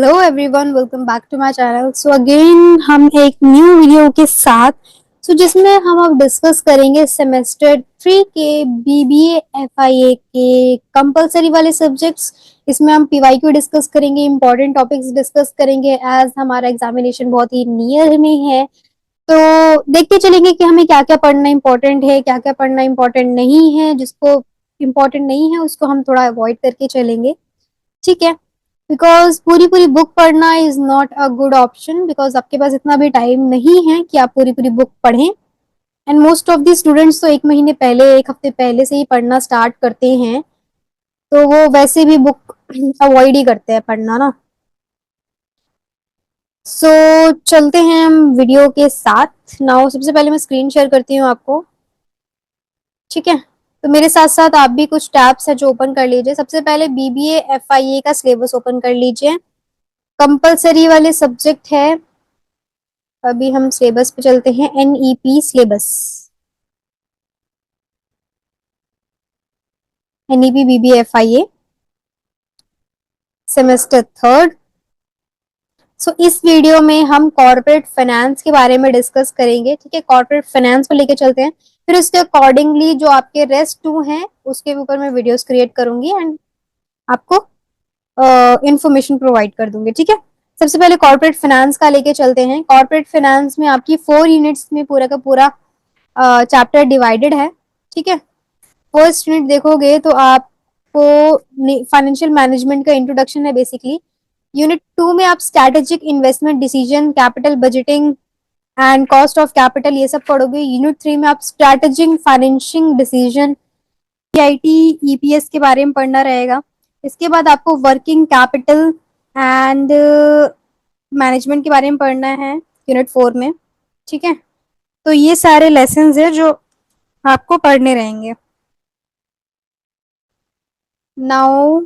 Hello everyone, welcome back to my channel. So again हम एक new video के साथ जिसमें हम अब डिस्कस करेंगे सेमेस्टर 3 के बीबीए एफआईए के कंपलसरी वाले सब्जेक्ट्स। इसमें हम पीवाईक्यू डिस्कस करेंगे, इंपॉर्टेंट टॉपिक्स डिस्कस करेंगे एज हमारा एग्जामिनेशन बहुत ही नियर में है। तो देखते चलेंगे कि हमें क्या क्या पढ़ना इंपॉर्टेंट है, क्या क्या पढ़ना इंपॉर्टेंट नहीं है। जिसको इम्पोर्टेंट नहीं है उसको हम थोड़ा अवॉइड करके चलेंगे, ठीक है। बिकॉज पूरी पूरी बुक पढ़ना is not a good option, because आपके पास इतना भी टाइम नहीं है कि आप पूरी पूरी बुक पढ़ें। And most of the students तो एक महीने पहले, एक हफ्ते पहले से ही पढ़ना स्टार्ट करते हैं, तो वो वैसे भी बुक अवॉइड ही करते हैं पढ़ना ना। सो चलते हैं हम वीडियो के साथ। नाउ सबसे पहले मैं स्क्रीन शेयर करती हूँ आपको, ठीक है। तो मेरे साथ साथ आप भी कुछ टैब्स है जो ओपन कर लीजिए। सबसे पहले बीबीए एफआईए का सिलेबस ओपन कर लीजिए। कंपलसरी वाले सब्जेक्ट है। अभी हम सिलेबस पे चलते हैं, एनईपी सिलेबस, एनईपी बीबीएफआईए सेमेस्टर थर्ड। सो इस वीडियो में हम कॉर्पोरेट फाइनेंस के बारे में डिस्कस करेंगे, ठीक है। कॉर्पोरेट फाइनेंस को लेके चलते हैं, फिर उसके अकॉर्डिंगली जो आपके रेस्ट टू हैं उसके ऊपर मैं वीडियोस क्रिएट करूंगी एंड आपको इंफॉर्मेशन प्रोवाइड कर दूंगी, ठीक है। सबसे पहले कॉर्पोरेट फाइनेंस का लेके चलते हैं। कॉर्पोरेट फाइनेंस में आपकी 4 यूनिट्स में पूरा का पूरा चैप्टर डिवाइडेड है, ठीक है। फर्स्ट यूनिट देखोगे तो आपको फाइनेंशियल मैनेजमेंट का इंट्रोडक्शन है बेसिकली। यूनिट 2 में आप strategic investment decision, capital budgeting and cost of capital ये सब पढ़ोगे। यूनिट 3 में आप strategic financial decision, PIT, EPS के बारे में पढ़ना रहेगा। इसके बाद आपको वर्किंग कैपिटल एंड मैनेजमेंट के बारे में पढ़ना है यूनिट 4 में, ठीक है। तो ये सारे लेसन है जो आपको पढ़ने रहेंगे। नाउ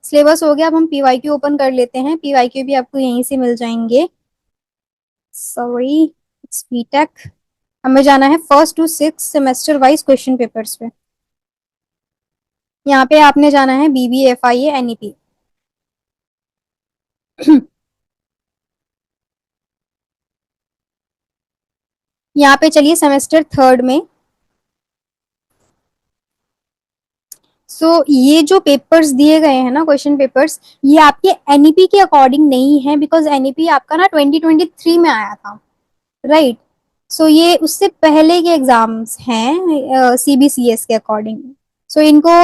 सिलेबस हो गया, अब हम पीवाईक्यू ओपन कर लेते हैं। पीवाईक्यू भी आपको यहीं से मिल जाएंगे। Sorry, it's BTech. हमें जाना है first to six semester wise question papers पे। यहाँ पे आपने जाना है बीबी एफ आई एनईपी। यहाँ पे चलिए सेमेस्टर थर्ड में। ये जो पेपर्स दिए गए हैं ना, क्वेश्चन पेपर्स, ये आपके एनईपी के अकॉर्डिंग नहीं है, बिकॉज एनईपी आपका ना 2023 में आया था, राइट। ये उससे पहले के एग्जाम्स हैं सीबीसीएस के अकॉर्डिंग। इनको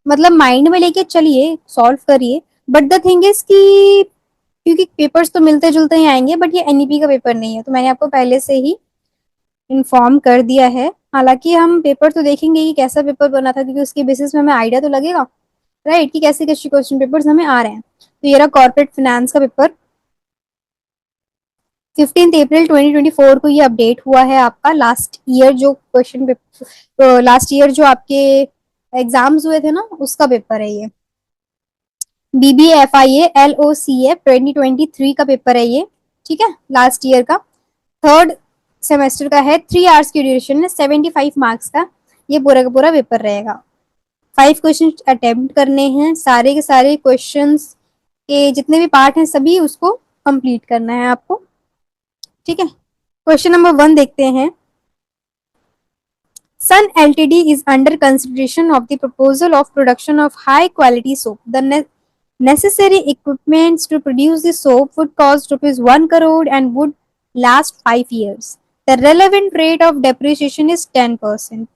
मतलब माइंड में लेके चलिए, सॉल्व करिए। बट द थिंग इज कि क्योंकि पेपर्स तो मिलते जुलते ही आएंगे, बट ये एनईपी का पेपर नहीं है, तो मैंने आपको पहले से ही इन्फॉर्म कर दिया है। हालांकि हम पेपर तो देखेंगे कि कैसा पेपर बना था, क्योंकि उसके बेसिस में हमें आइडिया तो लगेगा, राइट, कि कैसे कैसे क्वेश्चन पेपर्स हमें आ रहे हैं। तो ये रहा कॉर्पोरेट फाइनेंस का पेपर। 15 अप्रैल 2024 को ये अपडेट हुआ है आपका। लास्ट ईयर जो क्वेश्चन पेपर, लास्ट ईयर जो आपके एग्जाम्स हुए थे ना, उसका पेपर है ये। बीबीएफआईए एलओसीए 2023 का पेपर है ये, ठीक है, लास्ट ईयर का। थर्ड सेमेस्टर का है, 3 आवर्स की ड्यूरेशन है, 75 मार्क्स का ये पूरा का पूरा पेपर रहेगा। 5 क्वेश्चन अटेम्प्ट करने हैं, सारे के सारे क्वेश्चंस के जितने भी पार्ट हैं सभी उसको कंप्लीट करना है आपको, ठीक है। क्वेश्चन नंबर 1 देखते हैं। Sun Ltd is under consideration of the proposal of production of high quality soap. The necessary equipments to produce the soap would cost rupees 1 crore and would last 5 years. The relevant rate of depreciation is 10%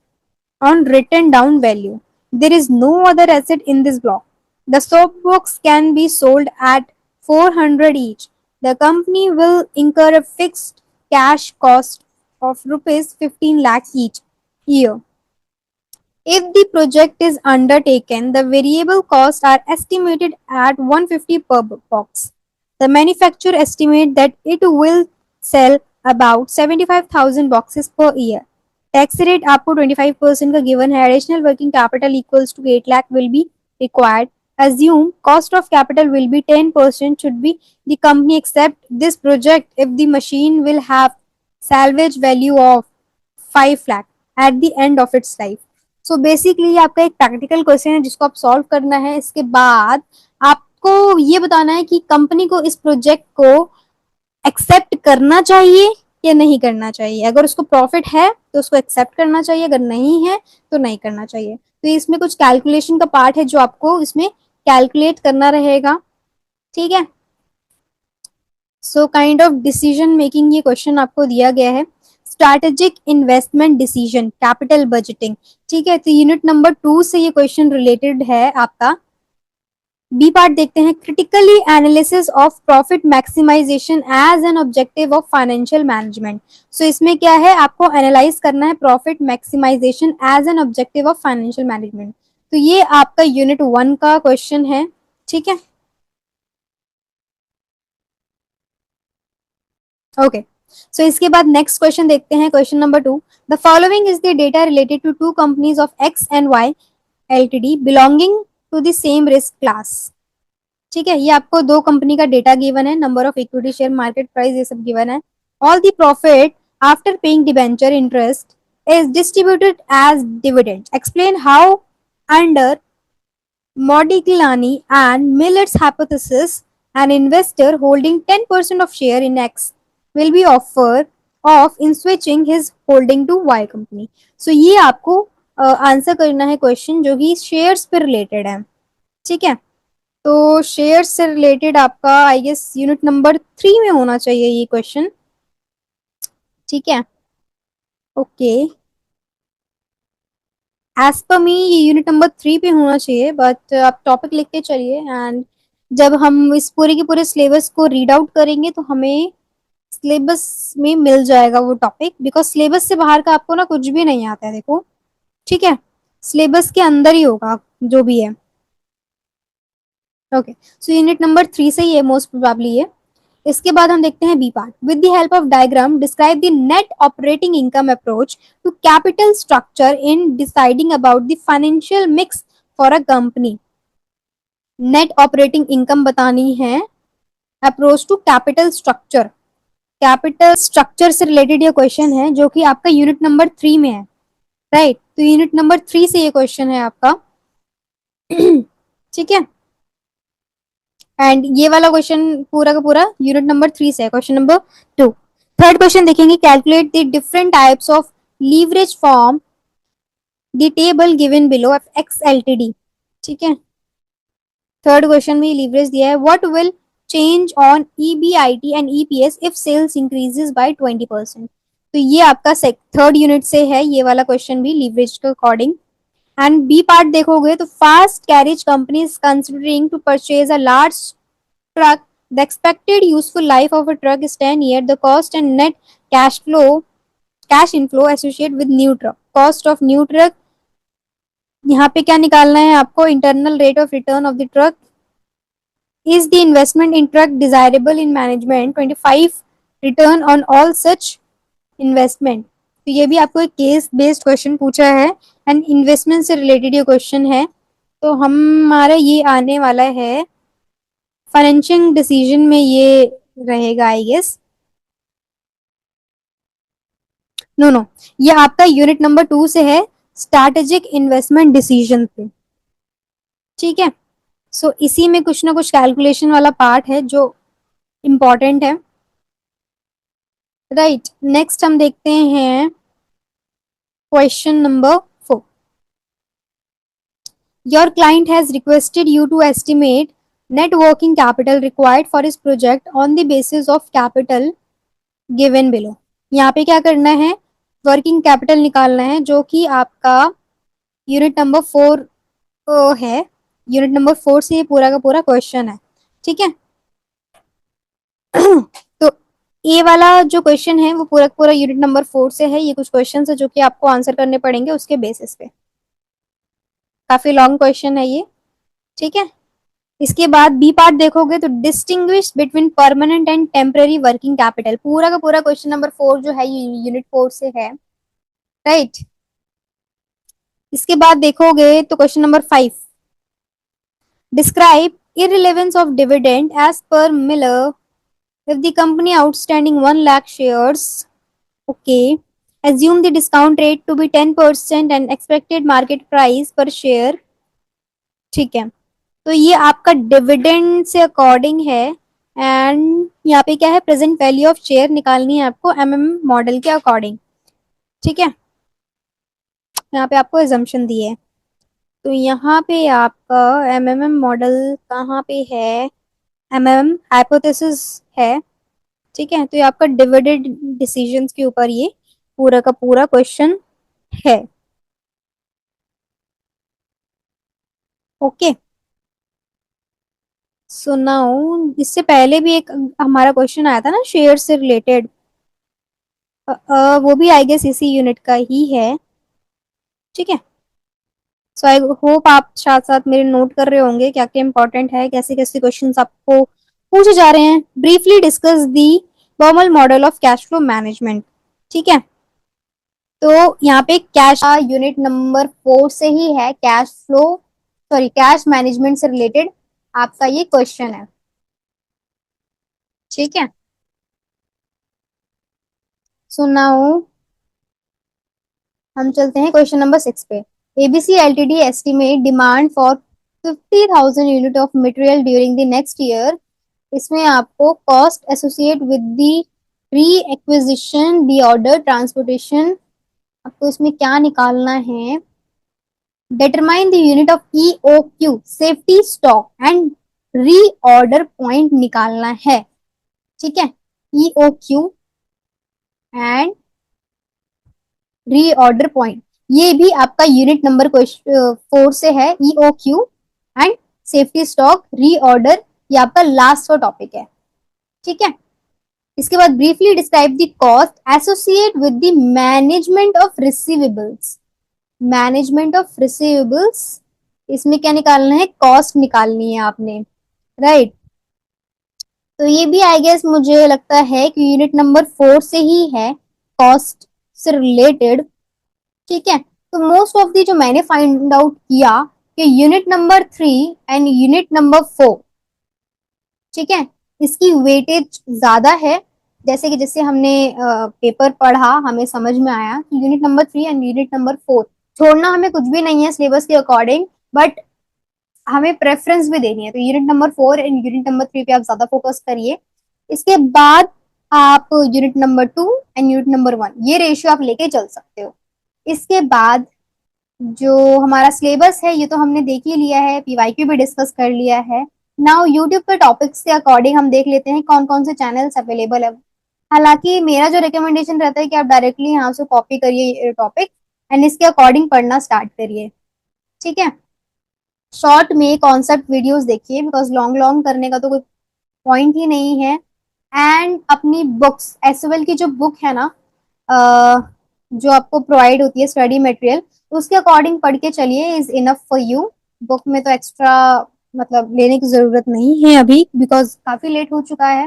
on written down value. There is no other asset in this block. The soap box can be sold at 400 each. The company will incur a fixed cash cost of rupees 15 lakh each year. If the project is undertaken, the variable costs are estimated at 150 per box. The manufacturer estimates that it will sell about 75,000 boxes per year. Tax rate आपको 25% का given है। Additional working capital equals to 8 lakh will be required. Assume cost of capital will be 10% should be the company accept this project if the machine will have salvage value of 5 lakh at the end of its life. Basically आपका एक practical question है जिसको आप solve करना है। इसके बाद आप आपको ये बताना है कि कंपनी को इस प्रोजेक्ट को एक्सेप्ट करना चाहिए या नहीं करना चाहिए। अगर उसको प्रॉफिट है तो उसको एक्सेप्ट करना चाहिए, अगर नहीं है तो नहीं करना चाहिए। तो इसमें कुछ कैलकुलेशन का पार्ट है जो आपको इसमें कैलकुलेट करना रहेगा, ठीक है। So kind of decision making ये क्वेश्चन आपको दिया गया है। Strategic investment decision, capital budgeting, ठीक है। तो यूनिट नंबर 2 से ये क्वेश्चन रिलेटेड है आपका। बी पार्ट देखते हैं, critically analysis of profit maximisation as an objective of financial management. So इसमें क्या है, आपको एनालाइज करना है profit maximisation as an objective of financial management. तो ये आपका यूनिट 1 का क्वेश्चन है, ठीक है। ओके, सो इसके बाद नेक्स्ट क्वेश्चन देखते हैं, question number 2। The following is the data related to two companies of X and Y LTD belonging to the same risk class. ठीक है, ये आपको दो कंपनी का डेटा गिवन है, number of equity share, market price, ये सब given है। All the profit after paying debenture interest is distributed as dividend. Explain how under Modigliani and Miller's hypothesis, an investor holding 10% of share in X will be offered of in switching his holding to Y company. So ये आपको answer करना है question जो कि shares पे related है, ठीक है। तो शेयर्स से रिलेटेड आपका आई गेस यूनिट नंबर 3 में होना चाहिए ये क्वेश्चन, ठीक है। ओके, एज पर मी ये यूनिट नंबर 3 पे होना चाहिए, बट आप टॉपिक लिख के चलिए एंड जब हम इस पूरे के पूरे सिलेबस को रीड आउट करेंगे तो हमें सिलेबस में मिल जाएगा वो टॉपिक, बिकॉज सिलेबस से बाहर का आपको ना कुछ भी नहीं आता है, देखो, ठीक है। सिलेबस के अंदर ही होगा जो भी है। ओके, सो यूनिट नंबर 3 से ही है मोस्ट प्रोबेबली ये। इसके बाद हम देखते हैं B part. With the help of diagram describe the net operating income approach to capital structure in deciding about the financial mix for a company. Net operating income बतानी है, approach to capital structure, capital structure से related ये question है जो कि आपका unit number 3 में है, राइट। तो यूनिट नंबर 3 से ये क्वेश्चन है आपका ठीक है। एंड ये वाला क्वेश्चन पूरा का पूरा यूनिट नंबर 3 से है, क्वेश्चन नंबर 2। थर्ड क्वेश्चन देखेंगे, calculate the different types of leverage form the table given below of X LTD, ठीक है। थर्ड क्वेश्चन में लीवरेज दिया है, what will change on EBIT and EPS if sales increases by 20%। तो ये आपका third unit से है ये वाला क्वेश्चन भी लीवरेज के अकॉर्डिंग। एंड बी पार्ट देखोगे तो fast carriage companies considering to purchase a large truck, the expected useful life of a truck is 10 years. The cost and net cash inflow associated with new truck. Cost of new truck, यहाँ पे क्या निकालना है आपको, internal rate of return of the truck. Is the investment in truck desirable in management? 25 return on all such investment. तो ये भी आपको एक केस बेस्ड क्वेश्चन पूछा है एंड इन्वेस्टमेंट से रिलेटेड ये क्वेश्चन है। तो हमारा ये आने वाला है फाइनेंशियल डिसीजन में, ये रहेगा आई गेस। नो, ये आपका यूनिट नंबर 2 से है, स्ट्रैटेजिक इन्वेस्टमेंट डिसीजन पे, ठीक है। सो इसी में कुछ ना कुछ कैलकुलेशन वाला पार्ट है जो इम्पोर्टेंट है, राइट। नेक्स्ट हम देखते हैं question number 4। Your client has requested you to estimate net working capital required for his project on the basis of capital given below। यहाँ पे क्या करना है, वर्किंग कैपिटल निकालना है जो कि आपका यूनिट नंबर 4 है। यूनिट नंबर 4 से ये पूरा का पूरा क्वेश्चन है, ठीक है। तो ये वाला जो क्वेश्चन है वो पूरा का पूरा यूनिट नंबर 4 से है। ये कुछ क्वेश्चन है जो कि आपको आंसर करने पड़ेंगे उसके बेसिस पे, काफी लॉन्ग क्वेश्चन है ये, ठीक है। इसके बाद बी पार्ट देखोगे तो distinguish between permanent and temporary working capital, पूरा का पूरा क्वेश्चन नंबर 4 जो है यूनिट 4 से है, राइट। इसके बाद देखोगे तो question number 5, describe irrelevance of dividend as per Miller if the company outstanding 1 lakh shares, okay, assume the discount rate to be 10% and expected market price per share, ठीक है। तो ये आपका डिविडेंड से अकॉर्डिंग है। एंड यहाँ पे क्या है, प्रेजेंट वैल्यू ऑफ शेयर निकालनी है आपको मॉडल के अकॉर्डिंग। ठीक है, यहाँ पे आपको एजम्पशन दिए है। तो यहाँ पे आपका मॉडल कहाँ पे है, हाइपोथेसिस है। ठीक है, तो ये आपका डिविडेंड डिसीजंस के ऊपर ये पूरा का पूरा क्वेश्चन है। ओके, सो नाउ इससे पहले भी एक हमारा क्वेश्चन आया था ना शेयर से रिलेटेड, वो भी आई गेस इसी यूनिट का ही है। ठीक है, सो आई होप आप साथ साथ मेरे नोट कर रहे होंगे क्या क्या इंपॉर्टेंट है, कैसे कैसे क्वेश्चंस आपको पूछे जा रहे हैं। Briefly discuss the Barmal model of cash flow management. ठीक है, तो यहाँ पे कैश यूनिट नंबर 4 से ही है, cash flow sorry cash management से रिलेटेड आपका ये क्वेश्चन है। ठीक है, सो नाउ हम चलते हैं क्वेश्चन नंबर 6 पे। ABC LTD estimate demand for 50,000 unit of material during the next year. इसमें आपको cost associate with the pre acquisition the order transportation, आपको इसमें क्या निकालना है, determine the unit of EOQ safety stock and reorder point निकालना है। ठीक है, EOQ एंड रीऑर्डर पॉइंट, ये भी आपका यूनिट नंबर 4 से है। EOQ and safety stock reorder, ये आपका लास्ट का टॉपिक है। ठीक है, इसके बाद briefly describe the cost associate with the management of receivables. Management of receivables, इसमें क्या निकालना है, कॉस्ट निकालनी है आपने, राइट। तो ये भी आई गेस मुझे लगता है कि यूनिट नंबर 4 से ही है, कॉस्ट से रिलेटेड। ठीक है, तो मोस्ट ऑफ दी जो मैंने फाइंड आउट किया कि unit number 3 and unit number 4, ठीक है, इसकी वेटेज ज्यादा है। जैसे कि जैसे हमने पेपर पढ़ा हमें समझ में आया कि unit number 3 and unit number 4 छोड़ना हमें कुछ भी नहीं है सिलेबस के अकॉर्डिंग, बट हमें प्रेफरेंस भी देनी है। तो unit number 4 and unit number 3 पे आप ज्यादा फोकस करिए। इसके बाद आप unit number 2 and unit number 1 ये रेशियो आप लेके चल सकते हो। इसके बाद जो हमारा सिलेबस है ये तो हमने देख ही लिया है, पीवाईक्यू भी डिस्कस कर लिया है। नाउ यूट्यूब पे टॉपिक्स के अकॉर्डिंग हम देख लेते हैं कौन कौन से चैनल्स अवेलेबल है। हालांकि मेरा जो रिकमेंडेशन रहता है कि आप डायरेक्टली यहाँ से कॉपी करिए टॉपिक एंड इसके अकॉर्डिंग पढ़ना स्टार्ट करिए। ठीक है, शॉर्ट में कॉन्सेप्ट वीडियोस देखिए, बिकॉज लॉन्ग लॉन्ग करने का तो कोई पॉइंट ही नहीं है। एंड अपनी बुक्स एसएल की जो बुक है ना, जो आपको प्रोवाइड होती है स्टडी मटेरियल, उसके अकॉर्डिंग पढ़ के चलिए, is enough for you. Book में तो एक्स्ट्रा मतलब लेने की जरूरत नहीं है अभी, बिकॉज काफी लेट हो चुका है।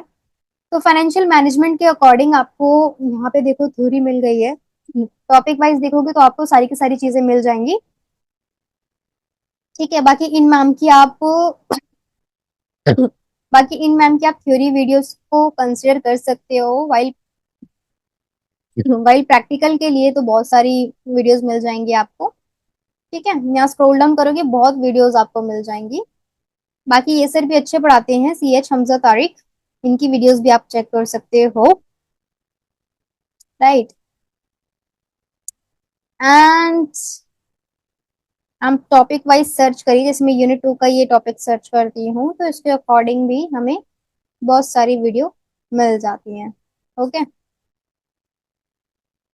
तो फाइनेंशियल मैनेजमेंट के अकॉर्डिंग आपको यहाँ पे देखो थ्योरी मिल गई है, टॉपिक वाइज देखोगे तो आपको सारी की सारी चीजें मिल जाएंगी। ठीक है, बाकी इन मैम की आप थ्योरी वीडियोस को कंसिडर कर सकते हो। वाइल प्रैक्टिकल के लिए तो बहुत सारी वीडियोस मिल जाएंगी आपको। ठीक है, यहाँ स्क्रॉल डाउन करोगे बहुत वीडियोस आपको मिल जाएंगी। बाकी ये सर भी अच्छे पढ़ाते हैं, CH हमजा तारिक, इनकी वीडियोस भी आप चेक कर सकते हो, राइट। एंड हम टॉपिक वाइज सर्च करिए, जैसे मैं यूनिट 2 का ये टॉपिक सर्च करती हूँ तो इसके अकॉर्डिंग भी हमें बहुत सारी वीडियो मिल जाती हैं। ओके,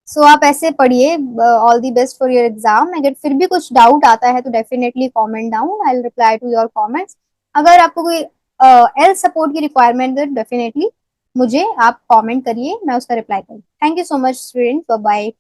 सो आप ऐसे पढ़िए। All the best for your exam. अगर फिर भी कुछ डाउट आता है तो definitely comment down, I will reply to your comments. अगर आपको कोई एल सपोर्ट की रिक्वायरमेंट है डेफिनेटली मुझे आप कमेंट करिए, मैं उसका रिप्लाई करूँ। Thank you so much student, bye bye.